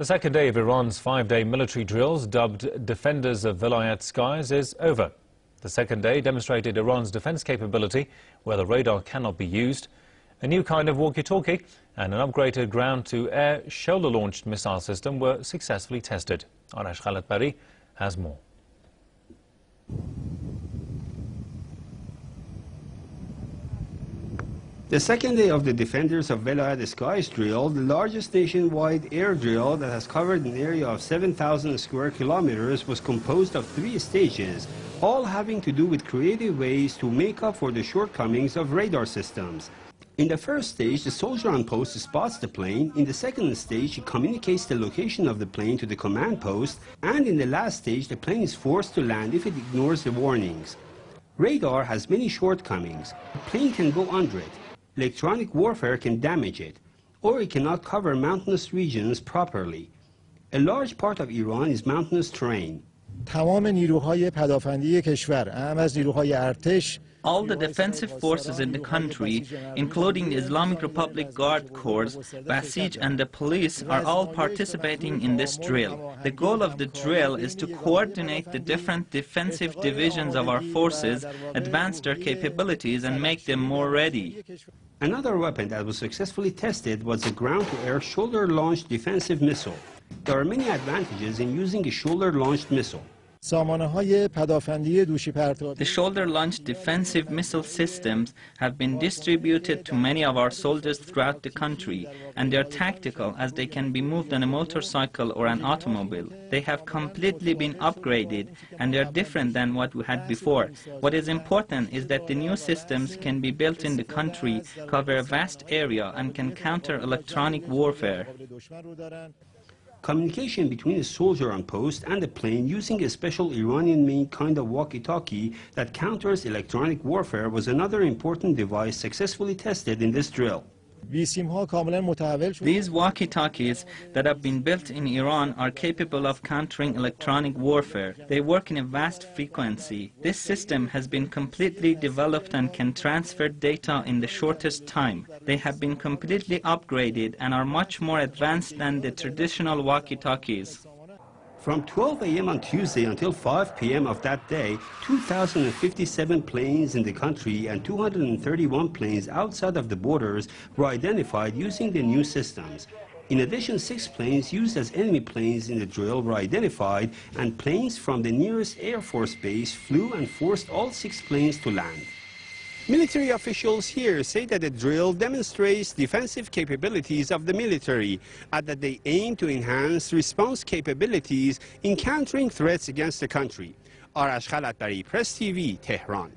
The second day of Iran's five-day military drills, dubbed Defenders of Vilayat Skies, is over. The second day demonstrated Iran's defense capability, where the radar cannot be used. A new kind of walkie-talkie and an upgraded ground-to-air shoulder-launched missile system were successfully tested. Arash Khalatbari has more. The second day of the Defenders of Vilayat Skies drill, the largest nationwide air drill that has covered an area of 7,000 square kilometers, was composed of 3 stages, all having to do with creative ways to make up for the shortcomings of radar systems. In the first stage, the soldier on post spots the plane. In the second stage, he communicates the location of the plane to the command post. And in the last stage, the plane is forced to land if it ignores the warnings. Radar has many shortcomings. The plane can go under it. Electronic warfare can damage it, or it cannot cover mountainous regions properly. A large part of Iran is mountainous terrain. All the defensive forces in the country, including the Islamic Republic Guard Corps, Basij and the police, are all participating in this drill. The goal of the drill is to coordinate the different defensive divisions of our forces, advance their capabilities and make them more ready. Another weapon that was successfully tested was the ground-to-air shoulder-launched defensive missile. There are many advantages in using a shoulder-launched missile. The shoulder-launched defensive missile systems have been distributed to many of our soldiers throughout the country, and they are tactical as they can be moved on a motorcycle or an automobile. They have completely been upgraded, and they are different than what we had before. What is important is that the new systems can be built in the country, cover a vast area, and can counter electronic warfare. Communication between a soldier on post and a plane using a special Iranian-made kind of walkie-talkie that counters electronic warfare was another important device successfully tested in this drill. These walkie-talkies that have been built in Iran are capable of countering electronic warfare. They work in a vast frequency. This system has been completely developed and can transfer data in the shortest time. They have been completely upgraded and are much more advanced than the traditional walkie-talkies. From 12 a.m. on Tuesday until 5 p.m. of that day, 2,057 planes in the country and 231 planes outside of the borders were identified using the new systems. In addition, 6 planes used as enemy planes in the drill were identified, and planes from the nearest Air Force base flew and forced all 6 planes to land. Military officials here say that the drill demonstrates defensive capabilities of the military and that they aim to enhance response capabilities in countering threats against the country. Arash Khalatbari, Press TV, Tehran.